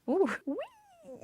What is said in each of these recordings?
Ooh.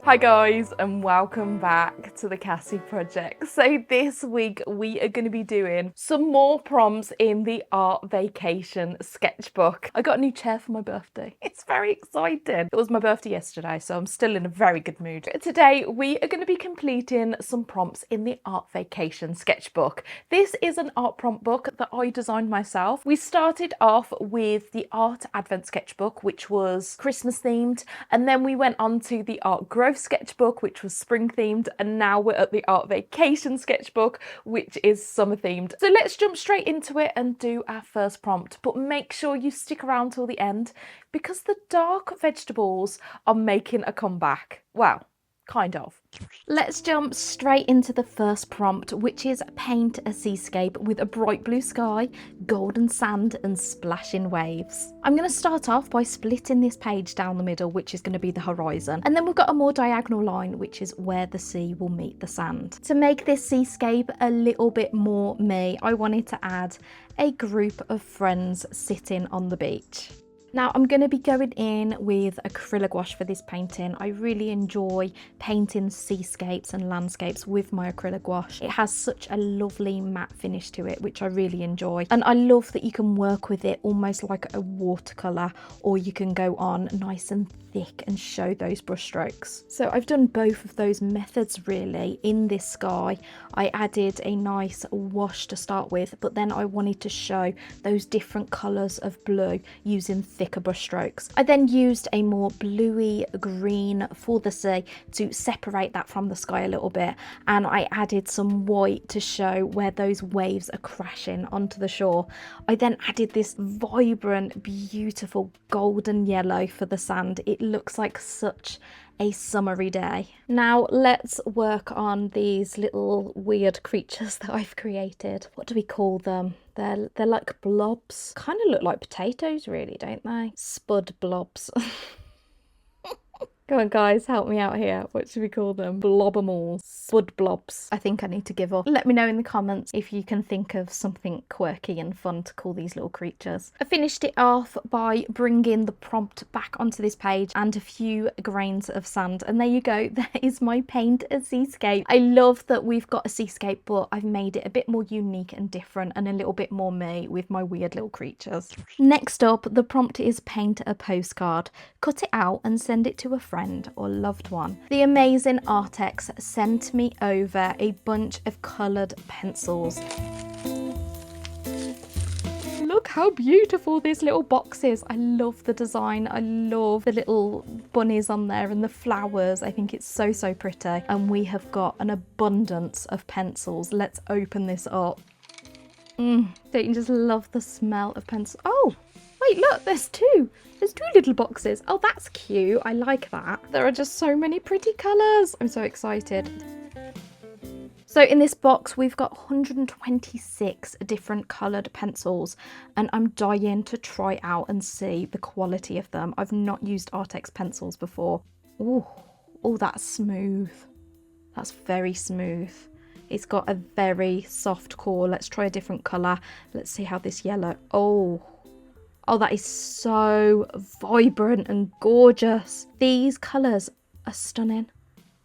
Hi guys, and welcome back to the Cassie Project. So this week we are going to be doing some more prompts in the Art Vacation sketchbook. I got a new chair for my birthday. It's very exciting. It was my birthday yesterday, so I'm still in a very good mood. Today we are going to be completing some prompts in the Art Vacation sketchbook. This is an art prompt book that I designed myself. We started off with the Art Advent sketchbook, which was Christmas themed, and then we went on to the Art Growth sketchbook, which was spring themed, and now we're at the Art Vacation sketchbook, which is summer themed. So let's jump straight into it and do our first prompt, but make sure you stick around till the end because the dark vegetables are making a comeback. Well, kind of. Let's jump straight into the first prompt, which is paint a seascape with a bright blue sky, golden sand and splashing waves. I'm going to start off by splitting this page down the middle, which is going to be the horizon, and then we've got a more diagonal line, which is where the sea will meet the sand. To make this seascape a little bit more me, I wanted to add a group of friends sitting on the beach. Now I'm going to be going in with acrylic gouache for this painting. I really enjoy painting seascapes and landscapes with my acrylic gouache. It has such a lovely matte finish to it, which I really enjoy. And I love that you can work with it almost like a watercolour, or you can go on nice and thick and show those brush strokes. So I've done both of those methods really. In this sky, I added a nice wash to start with, but then I wanted to show those different colours of blue using thicker brush strokes. I then used a more bluey green for the sea to separate that from the sky a little bit, and I added some white to show where those waves are crashing onto the shore. I then added this vibrant, beautiful golden yellow for the sand. It looks like such a summery day. Now let's work on these little weird creatures that I've created. What do we call them? They're like blobs. Kind of look like potatoes really, don't they? Spud blobs. Come on guys, help me out here. What should we call them? Blobbermals. Spud blobs. I think I need to give up. Let me know in the comments if you can think of something quirky and fun to call these little creatures. I finished it off by bringing the prompt back onto this page and a few grains of sand. And there you go. There is my paint a seascape. I love that we've got a seascape, but I've made it a bit more unique and different and a little bit more me with my weird little creatures. Next up, the prompt is paint a postcard. Cut it out and send it to a friend or loved one. The amazing Artex sent me over a bunch of coloured pencils. Look how beautiful this little box is. I love the design. I love the little bunnies on there and the flowers. I think it's so, so pretty. And we have got an abundance of pencils. Let's open this up. Don't you just love the smell of pencil? Oh! Wait, look, there's two little boxes. Oh, that's cute. I like that. There are just so many pretty colours. I'm so excited. So in this box, we've got 126 different coloured pencils, and I'm dying to try out and see the quality of them. I've not used Artex pencils before. Oh, that's smooth. That's very smooth. It's got a very soft core. Let's try a different colour. Let's see how this yellow... Oh, that is so vibrant and gorgeous. These colours are stunning.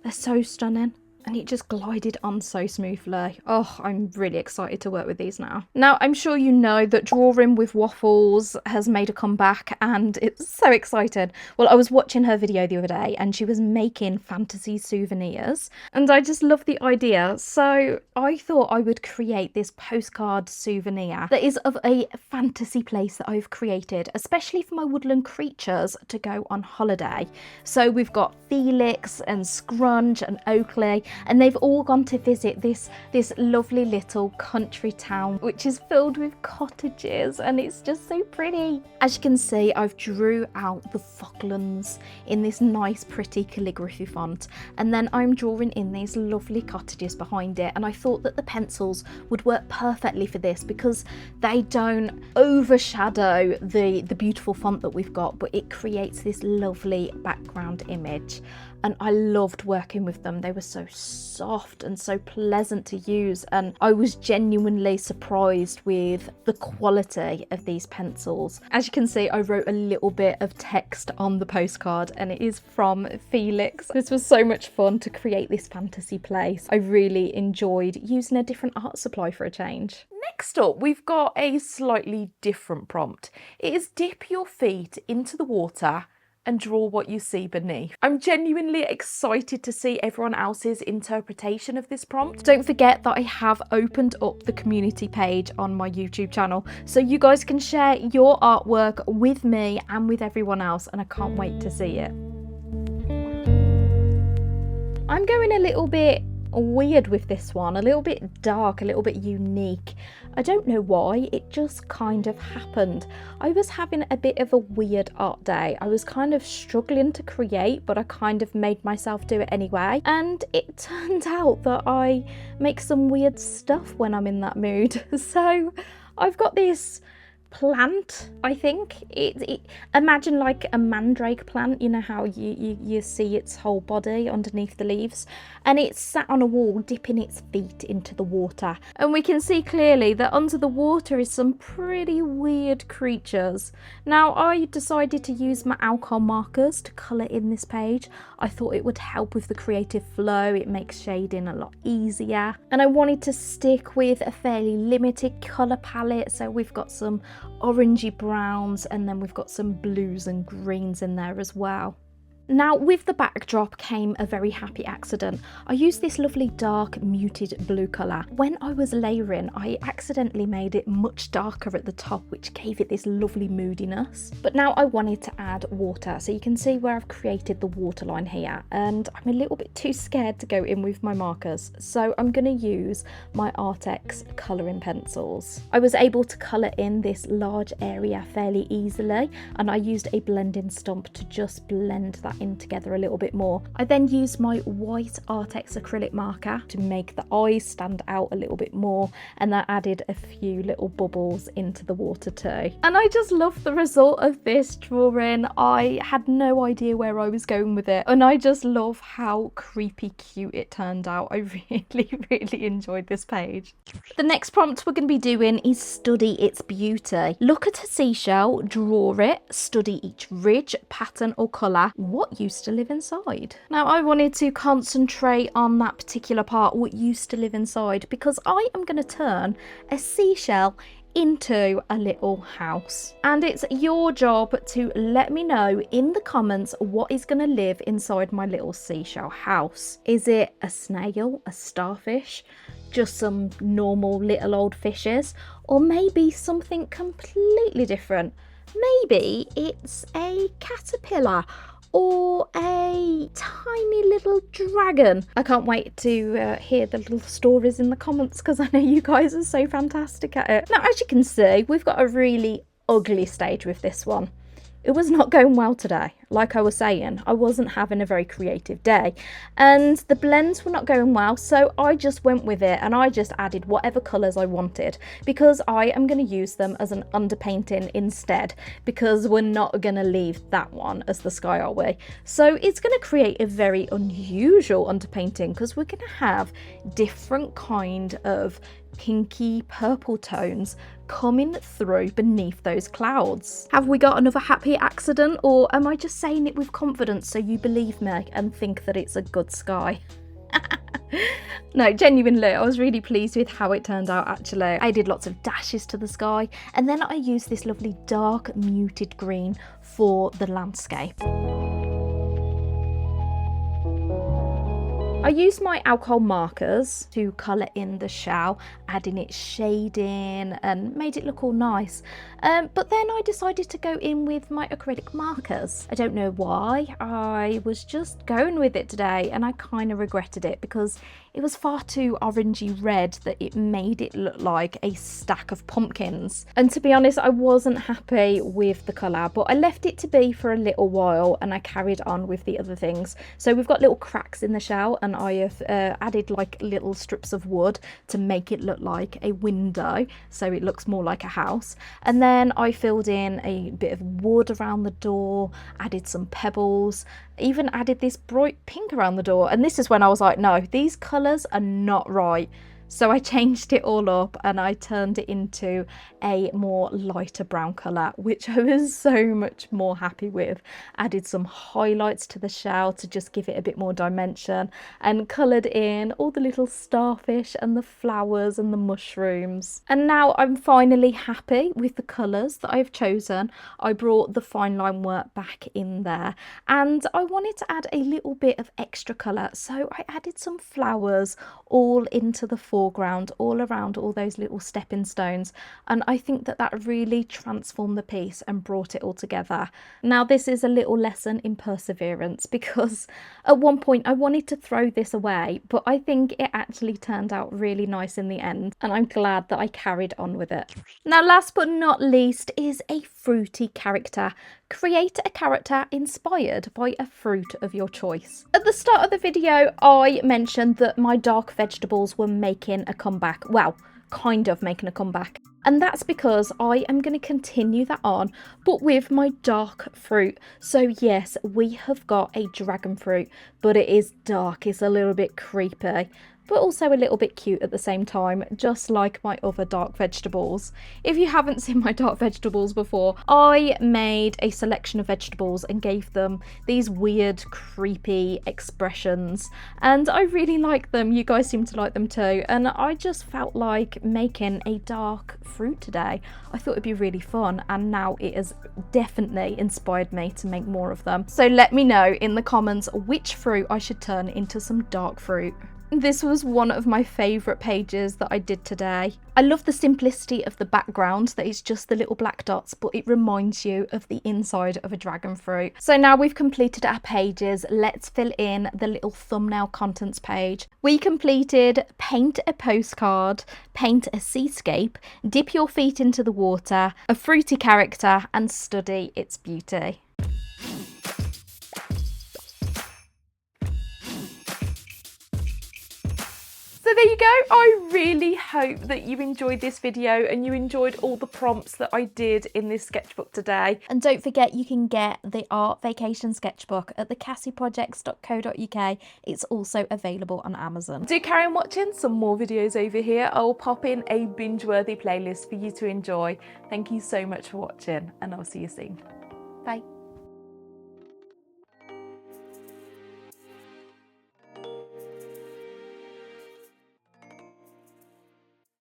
They're so stunning. And it just glided on so smoothly. Oh, I'm really excited to work with these now. Now, I'm sure you know that Drawing with Waffles has made a comeback and it's so excited. Well, I was watching her video the other day and she was making fantasy souvenirs and I just love the idea. So I thought I would create this postcard souvenir that is of a fantasy place that I've created, especially for my woodland creatures to go on holiday. So we've got Felix and Scrunch and Oakley, and they've all gone to visit this lovely little country town which is filled with cottages, and it's just so pretty. As you can see, I've drew out the Falklands in this nice pretty calligraphy font, and then I'm drawing in these lovely cottages behind it, and I thought that the pencils would work perfectly for this because they don't overshadow the beautiful font that we've got, but it creates this lovely background image. And I loved working with them. They were so soft and so pleasant to use, and I was genuinely surprised with the quality of these pencils. As you can see, I wrote a little bit of text on the postcard, and it is from Felix. This was so much fun to create this fantasy place. I really enjoyed using a different art supply for a change. Next up, we've got a slightly different prompt. It is dip your feet into the water and draw what you see beneath. I'm genuinely excited to see everyone else's interpretation of this prompt. Don't forget that I have opened up the community page on my YouTube channel, so you guys can share your artwork with me and with everyone else, and I can't wait to see it. I'm going a little bit weird with this one, a little bit dark, a little bit unique. I don't know why, it just kind of happened. I was having a bit of a weird art day. I was kind of struggling to create, but I kind of made myself do it anyway. And it turned out that I make some weird stuff when I'm in that mood. So I've got this plant, I think. Imagine like a mandrake plant, you know how you see its whole body underneath the leaves, and it's sat on a wall dipping its feet into the water, and we can see clearly that under the water is some pretty weird creatures. Now I decided to use my alcohol markers to colour in this page. I thought it would help with the creative flow, it makes shading a lot easier, and I wanted to stick with a fairly limited colour palette, so we've got some orangey browns and then we've got some blues and greens in there as well. Now with the backdrop came a very happy accident. I used this lovely dark muted blue colour. When I was layering, I accidentally made it much darker at the top, which gave it this lovely moodiness. But now I wanted to add water, so you can see where I've created the waterline here, and I'm a little bit too scared to go in with my markers, so I'm going to use my Artex colouring pencils. I was able to colour in this large area fairly easily, and I used a blending stump to just blend that in together a little bit more. I then used my white Artex acrylic marker to make the eyes stand out a little bit more, and I added a few little bubbles into the water too. And I just love the result of this drawing. I had no idea where I was going with it, and I just love how creepy cute it turned out. I really enjoyed this page. The next prompt we're going to be doing is study its beauty. Look at a seashell, draw it, study each ridge, pattern or colour. What used to live inside? Now I wanted to concentrate on that particular part, what used to live inside, because I am going to turn a seashell into a little house, and it's your job to let me know in the comments what is going to live inside my little seashell house. Is it a snail, a starfish, just some normal little old fishes, or maybe something completely different? Maybe it's a caterpillar or a tiny little dragon. I can't wait to hear the little stories in the comments, because I know you guys are so fantastic at it. Now, as you can see, we've got a really ugly stage with this one. It was not going well today. Like I was saying, I wasn't having a very creative day, and the blends were not going well, so I just went with it and I just added whatever colours I wanted, because I am going to use them as an underpainting instead, because we're not going to leave that one as the sky, are we? So it's going to create a very unusual underpainting, because we're going to have different kind of pinky purple tones coming through beneath those clouds. Have we got another happy accident, or am I just saying it with confidence so you believe me and think that it's a good sky? No, genuinely, I was really pleased with how it turned out actually. I did lots of dashes to the sky, and then I used this lovely dark muted green for the landscape. I used my alcohol markers to colour in the shell, adding its shading and made it look all nice. But then I decided to go in with my acrylic markers. I don't know why, I was just going with it today, and I kind of regretted it, because it was far too orangey red that it made it look like a stack of pumpkins. And to be honest, I wasn't happy with the colour, but I left it to be for a little while and I carried on with the other things. So we've got little cracks in the shell, and I have added like little strips of wood to make it look like a window, so it looks more like a house. And then I filled in a bit of wood around the door, added some pebbles, even added this bright pink around the door. And this is when I was like, no, these colours are not right. So I changed it all up and I turned it into a more lighter brown colour, which I was so much more happy with. Added some highlights to the shell to just give it a bit more dimension, and coloured in all the little starfish and the flowers and the mushrooms. And now I'm finally happy with the colours that I've chosen. I brought the fine line work back in there, and I wanted to add a little bit of extra colour, so I added some flowers all into the foreground, all around all those little stepping stones, and I think that that really transformed the piece and brought it all together. Now this is a little lesson in perseverance, because at one point I wanted to throw this away, but I think it actually turned out really nice in the end, and I'm glad that I carried on with it. Now last but not least is a fruity character. Create a character inspired by a fruit of your choice. At the start of the video I mentioned that my dark vegetables were making a comeback. Well, kind of making a comeback. And that's because I am going to continue that on, but with my dark fruit. So yes, we have got a dragon fruit, but it is dark, it's a little bit creepy, but also a little bit cute at the same time, just like my other dark vegetables. If you haven't seen my dark vegetables before, I made a selection of vegetables and gave them these weird, creepy expressions, and I really like them. You guys seem to like them too, and I just felt like making a dark fruit today. I thought it'd be really fun, and now it has definitely inspired me to make more of them. So let me know in the comments which fruit I should turn into some dark fruit. This was one of my favourite pages that I did today. I love the simplicity of the background, that it's just the little black dots, but it reminds you of the inside of a dragon fruit. So now we've completed our pages, let's fill in the little thumbnail contents page. We completed paint a postcard, paint a seascape, dip your feet into the water, a fruity character, and study its beauty. So there you go. I really hope that you enjoyed this video and you enjoyed all the prompts that I did in this sketchbook today. And don't forget, you can get the Art Vacation Sketchbook at thecassieprojects.co.uk. It's also available on Amazon. Do carry on watching some more videos over here. I'll pop in a binge-worthy playlist for you to enjoy. Thank you so much for watching, and I'll see you soon. Bye.